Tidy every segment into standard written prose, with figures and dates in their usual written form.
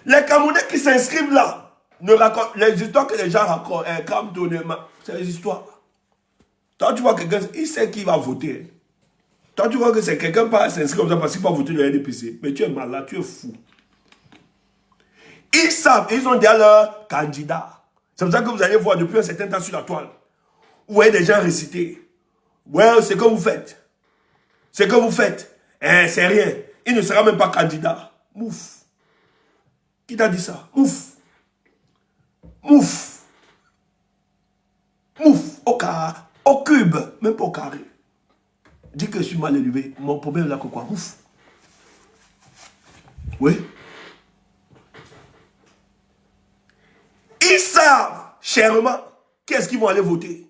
Les Camerounais qui s'inscrivent là, ne racontent les histoires que les gens racontent, c'est les histoires. Toi, tu vois quelqu'un, il sait qui va voter. Toi, tu vois que c'est quelqu'un pas s'inscrire comme ça parce qu'il va voter le RDPC. Mais tu es malade, tu es fou. Ils savent, ils ont déjà leur candidat. C'est pour ça que vous allez voir depuis un certain temps sur la toile. Vous voyez des gens réciter. Ouais, c'est que vous faites. C'est que vous faites. C'est rien. Il ne sera même pas candidat. Mouf. Qui t'a dit ça? Mouf. Mouf. Mouf. Au carré. Au cube. Même pas au carré. Dis que je suis mal élevé. Mon problème là, que quoi? Mouf. Oui. Ils savent, chèrement, qu'est-ce qu'ils vont aller voter.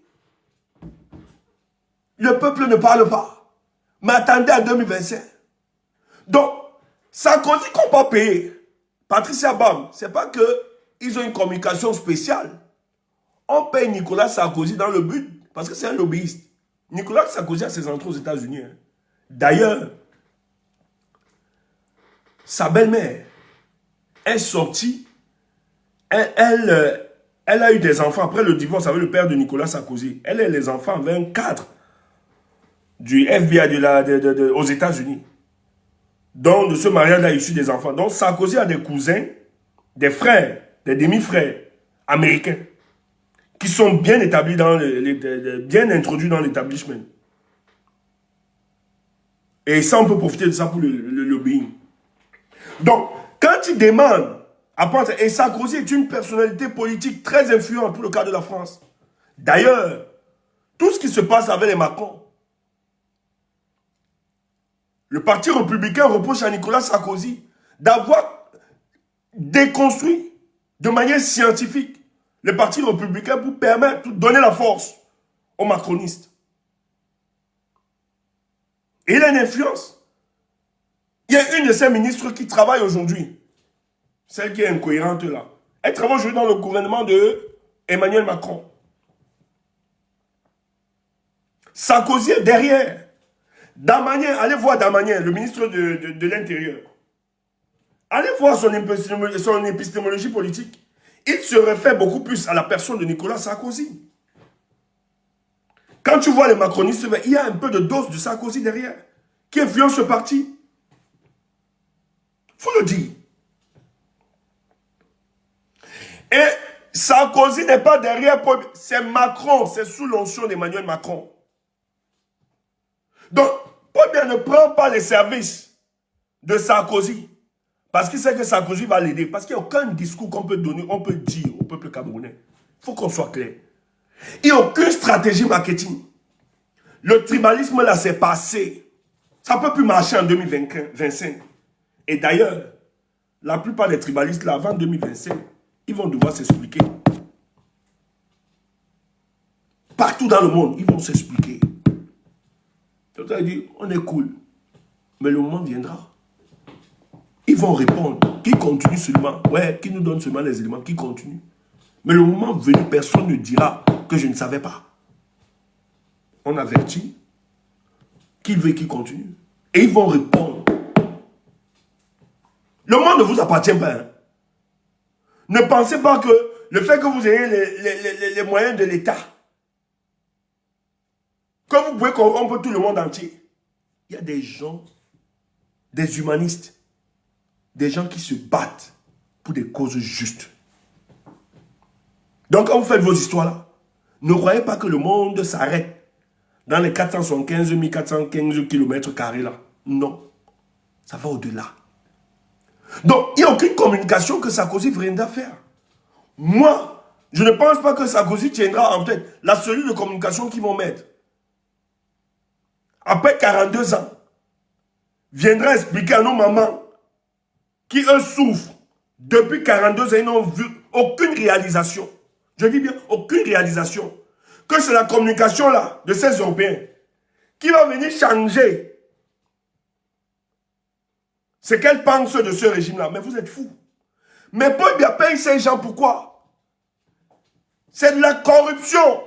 Le peuple ne parle pas. Mais attendez en 2025. Donc, Sarkozy qu'on pas payer. Patricia Bam, c'est pas qu'ils ont une communication spéciale. On paye Nicolas Sarkozy dans le but, parce que c'est un lobbyiste. Nicolas Sarkozy a ses entrées aux États-Unis. Hein. D'ailleurs, sa belle-mère est sortie. Elle a eu des enfants après le divorce avec le père de Nicolas Sarkozy. Elle a les enfants avec un cadre du FBI aux États-Unis. Donc, de ce mariage-là, issu des enfants. Donc, Sarkozy a des cousins, des frères, des demi-frères américains qui sont bien établis bien introduits dans l'établissement. Et ça, on peut profiter de ça pour le lobbying. Donc, quand il demande, et Sarkozy est une personnalité politique très influente pour le cas de la France. D'ailleurs, tout ce qui se passe avec les Macron, le parti républicain reproche à Nicolas Sarkozy d'avoir déconstruit de manière scientifique le parti républicain pour permettre, pour donner la force aux macronistes. Et il a une influence. Il y a une de ces ministres qui travaille aujourd'hui, celle qui est incohérente là. Elle travaille aujourd'hui dans le gouvernement de Emmanuel Macron. Sarkozy est derrière. Damagnin, allez voir Damagnin, le ministre de l'Intérieur. Allez voir son épistémologie politique. Il se réfère beaucoup plus à la personne de Nicolas Sarkozy. Quand tu vois les macronistes, il y a un peu de dose de Sarkozy derrière, qui influence ce parti. Il faut le dire. Et Sarkozy n'est pas derrière, c'est Macron, c'est sous l'onction d'Emmanuel Macron. Donc, Paul Biya ne prend pas les services de Sarkozy. Parce qu'il sait que Sarkozy va l'aider. Parce qu'il n'y a aucun discours qu'on peut donner, on peut dire au peuple camerounais. Il faut qu'on soit clair. Il n'y a aucune stratégie marketing. Le tribalisme là, c'est passé. Ça ne peut plus marcher en 2025. Et d'ailleurs, la plupart des tribalistes là, avant 2025, ils vont devoir s'expliquer. Partout dans le monde, ils vont s'expliquer. Donc, ça veut dire, on est cool. Mais le moment viendra. Ils vont répondre. Qui continue seulement? Ouais, qui nous donne seulement les éléments? Qui continue? Mais le moment venu, personne ne dira que je ne savais pas. On avertit qu'il veut qu'il continue. Et ils vont répondre. Le monde ne vous appartient pas. Hein. Ne pensez pas que le fait que vous ayez les moyens de l'État, que vous pouvez corrompre tout le monde entier. Il y a des gens, des humanistes, des gens qui se battent pour des causes justes. Donc, quand vous faites vos histoires-là, ne croyez pas que le monde s'arrête dans les 475 415 km² là. Non. Ça va au-delà. Donc, il n'y a aucune communication que Sarkozy viendra faire. Moi, je ne pense pas que Sarkozy tiendra en tête la cellule de communication qu'ils vont mettre. Après 42 ans, viendra expliquer à nos mamans qui, eux, souffrent. Depuis 42 ans, ils n'ont vu aucune réalisation. Je dis bien, aucune réalisation. Que c'est la communication là, de ces Européens, qui va venir changer ce qu'elles pensent de ce régime-là. Mais vous êtes fous. Mais Paul Biya paye ces gens, pourquoi? C'est de la corruption.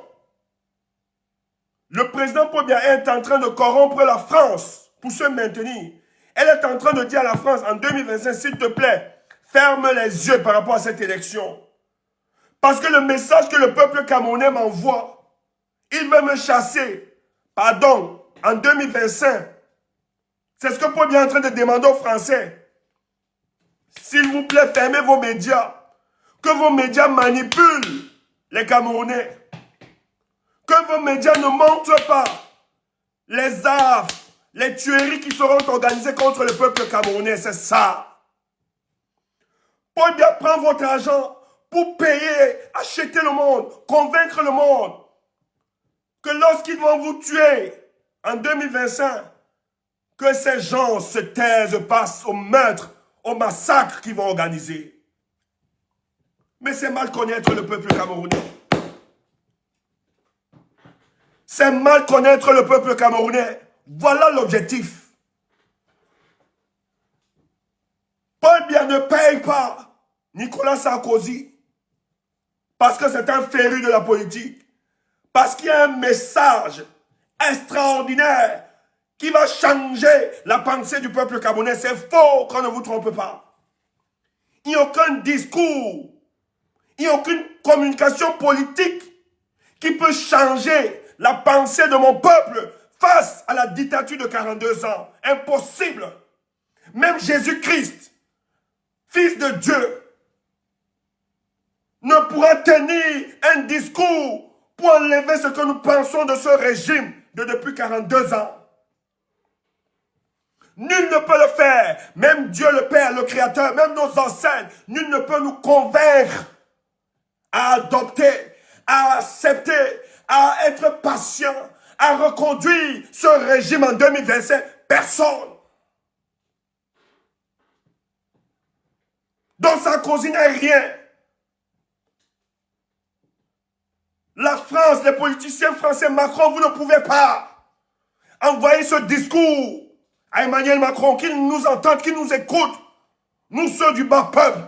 Le président Paul Biya est en train de corrompre la France pour se maintenir. Elle est en train de dire à la France en 2025, s'il te plaît, ferme les yeux par rapport à cette élection. Parce que le message que le peuple camerounais m'envoie, il veut me chasser. Pardon, en 2025. C'est ce que Paul est en train de demander aux Français. S'il vous plaît, fermez vos médias. Que vos médias manipulent les Camerounais. Que vos médias ne montrent pas les affres, les tueries qui seront organisées contre le peuple camerounais. C'est ça. Paul Biya prend votre argent pour payer, acheter le monde, convaincre le monde que lorsqu'ils vont vous tuer en 2025, que ces gens se taisent, passent au meurtre, au massacre qu'ils vont organiser. Mais c'est mal connaître le peuple camerounais. C'est mal connaître le peuple camerounais. Voilà l'objectif. Paul Biya ne paye pas Nicolas Sarkozy parce que c'est un féru de la politique. Parce qu'il y a un message extraordinaire qui va changer la pensée du peuple camerounais. C'est faux, qu'on ne vous trompe pas. Il n'y a aucun discours, il n'y a aucune communication politique qui peut changer la pensée de mon peuple face à la dictature de 42 ans. Impossible. Même Jésus-Christ, Fils de Dieu, ne pourra tenir un discours pour enlever ce que nous pensons de ce régime de depuis 42 ans. Nul ne peut le faire. Même Dieu le Père, le Créateur, même nos ancêtres, nul ne peut nous convaincre à adopter, à accepter, à être patient, à reconduire ce régime en 2025. Personne. Donc Sarkozy n'est rien. La France, les politiciens français, Macron, vous ne pouvez pas envoyer ce discours à Emmanuel Macron, qu'il nous entende, qu'il nous écoute. Nous, ceux du bas peuple,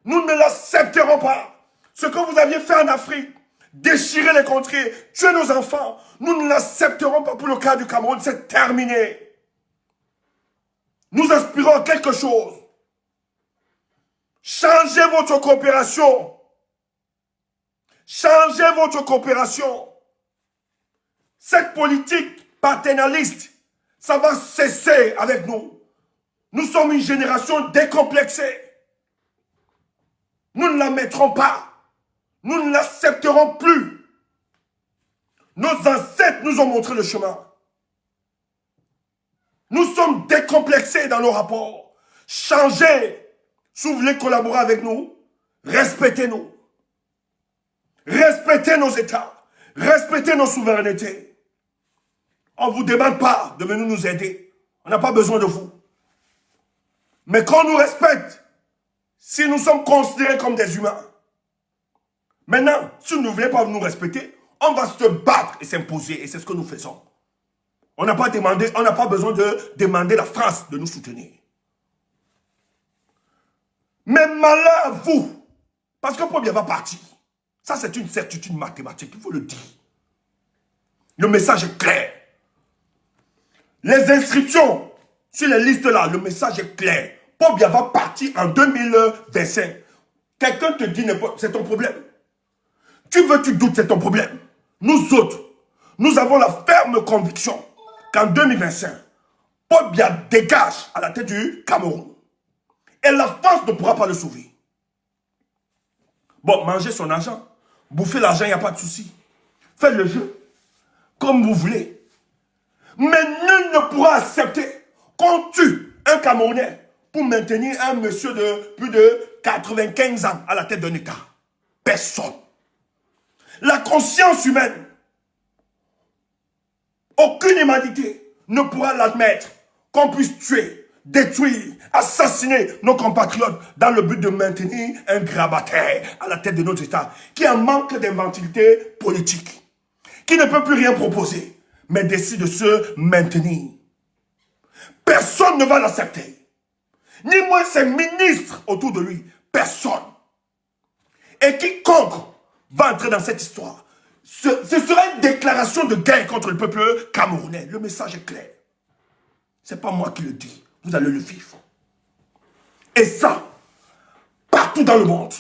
nous ne l'accepterons pas. Ce que vous aviez fait en Afrique, déchirer les contrées, tuer nos enfants, nous ne l'accepterons pas pour le cas du Cameroun, c'est terminé. Nous aspirons à quelque chose. Changez votre coopération. Changez votre coopération. Cette politique paternaliste, ça va cesser avec nous. Nous sommes une génération décomplexée. Nous ne la mettrons pas. Nous ne l'accepterons plus. Nos ancêtres nous ont montré le chemin. Nous sommes décomplexés dans nos rapports. Changez. Si vous voulez collaborer avec nous, respectez-nous. Respectez nos États. Respectez nos souverainetés. On ne vous demande pas de venir nous aider. On n'a pas besoin de vous. Mais qu'on nous respecte, si nous sommes considérés comme des humains. Maintenant, si vous ne voulez pas nous respecter, on va se battre et s'imposer. Et c'est ce que nous faisons. On n'a pas besoin de demander la France de nous soutenir. Mais malheur à vous. Parce que Paul Biya va partir. Ça, c'est une certitude mathématique, il faut le dire. Le message est clair. Les inscriptions sur les listes là, le message est clair. Paul Biya va partir en 2025. Quelqu'un te dit, c'est ton problème. Tu veux, tu doutes, c'est ton problème. Nous autres, nous avons la ferme conviction qu'en 2025, Paul Biya dégage à la tête du Cameroun. Et la France ne pourra pas le sauver. Bon, mangez son argent. Bouffez l'argent, il n'y a pas de souci. Faites le jeu. Comme vous voulez. Mais nul ne pourra accepter qu'on tue un Camerounais pour maintenir un monsieur de plus de 95 ans à la tête d'un État. Personne. La conscience humaine, aucune humanité ne pourra l'admettre qu'on puisse tuer, détruire, assassiner nos compatriotes dans le but de maintenir un grabataire à la tête de notre État qui en manque d'inventivité politique, qui ne peut plus rien proposer, mais décide de se maintenir. Personne ne va l'accepter. Ni moins ses ministres autour de lui. Personne. Et quiconque va entrer dans cette histoire, ce sera une déclaration de guerre contre le peuple camerounais. Le message est clair. Ce n'est pas moi qui le dis. Vous allez le vivre. Et ça, partout dans le monde.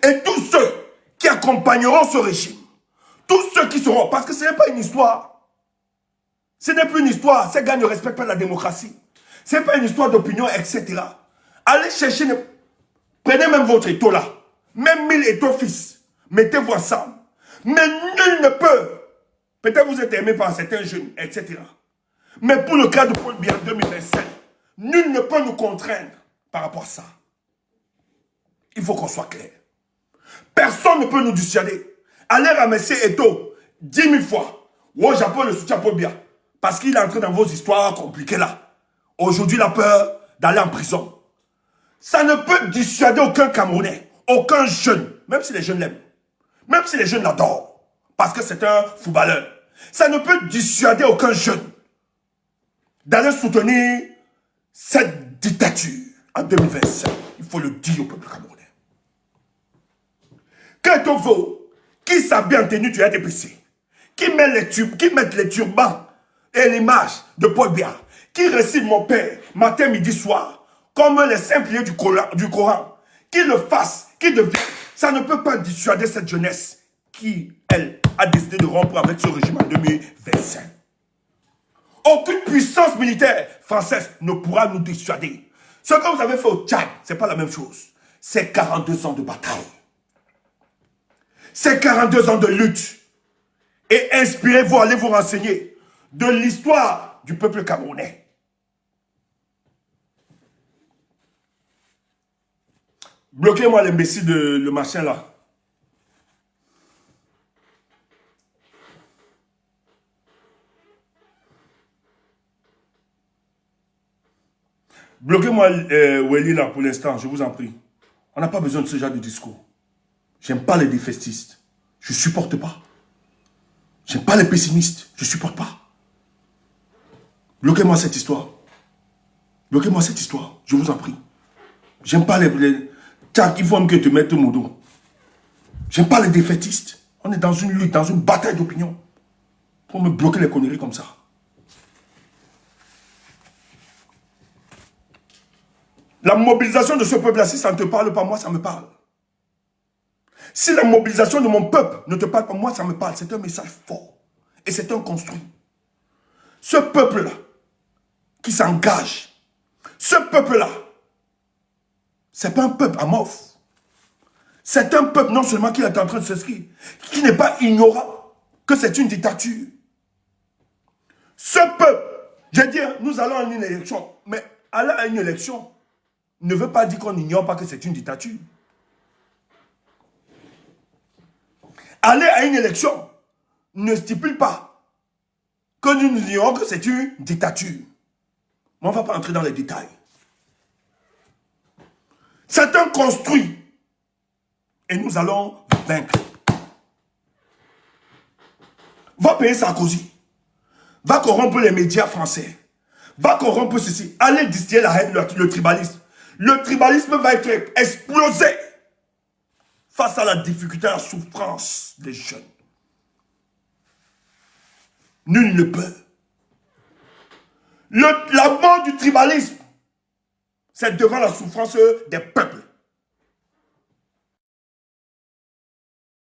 Et tous ceux qui accompagneront ce régime, tous ceux qui seront, parce que ce n'est pas une histoire. Ce n'est plus une histoire. Ces gars ne respectent pas la démocratie. Ce n'est pas une histoire d'opinion, etc. Allez chercher, prenez même votre étau là. Même 1000 étaux fils. Mettez-vous ensemble. Mais nul ne peut. Peut-être vous êtes aimé par certains jeunes, etc. Mais pour le cas de Paul Biya 2025, nul ne peut nous contraindre par rapport à ça. Il faut qu'on soit clair. Personne ne peut nous dissuader. Allez ramasser Eto 10 000 fois. Au Japon, le soutien Paul Biya. Parce qu'il est entré dans vos histoires compliquées là. Aujourd'hui, il a peur d'aller en prison. Ça ne peut dissuader aucun Camerounais, aucun jeune, même si les jeunes l'aiment. Même si les jeunes l'adorent. Parce que c'est un footballeur. Ça ne peut dissuader aucun jeune d'aller soutenir cette dictature en 2025. Il faut le dire au peuple camerounais. Ketovo, qui s'habille en tenue du RDPC, qui met les turbans et l'image de Paul Biya, qui récite mon père matin, midi, soir, comme les saints prières du Coran, qui le fasse, qui devienne, ça ne peut pas dissuader cette jeunesse qui, elle, a décidé de rompre avec ce régime en 2025. Aucune puissance militaire française ne pourra nous dissuader. Ce que vous avez fait au Tchad, ce n'est pas la même chose. C'est 42 ans de bataille. C'est 42 ans de lutte. Et inspirez-vous, allez vous renseigner de l'histoire du peuple camerounais. Bloquez-moi l'imbécile de le machin là. Bloquez-moi Welly là pour l'instant, je vous en prie. On n'a pas besoin de ce genre de discours. J'aime pas les défaitistes. Je ne supporte pas. J'aime pas les pessimistes. Je ne supporte pas. Bloquez-moi cette histoire. Bloquez-moi cette histoire. Je vous en prie. J'aime pas les... Tiens, il faut même que tu mettes mon dos. J'aime pas les défaitistes. On est dans une lutte, dans une bataille d'opinion. Pour me bloquer les conneries comme ça. La mobilisation de ce peuple-là, si ça ne te parle pas, moi, ça me parle. Si la mobilisation de mon peuple ne te parle pas, moi, ça me parle. C'est un message fort. Et c'est un construit. Ce peuple-là, qui s'engage, ce peuple-là, c'est pas un peuple amorphe. C'est un peuple non seulement qui est en train de s'inscrire, qui n'est pas ignorant que c'est une dictature. Ce peuple, je veux dire, nous allons à une élection, mais aller à une élection ne veut pas dire qu'on n'ignore pas que c'est une dictature. Aller à une élection ne stipule pas que nous ignorons que c'est une dictature. Mais on ne va pas entrer dans les détails. C'est un construit. Et nous allons vaincre. Va payer Sarkozy. Va corrompre les médias français. Va corrompre ceci. Allez distiller la haine, le tribalisme. Le tribalisme va être explosé face à la difficulté, à la souffrance des jeunes. Nul ne peut. La mort du tribalisme, c'est devant la souffrance des peuples.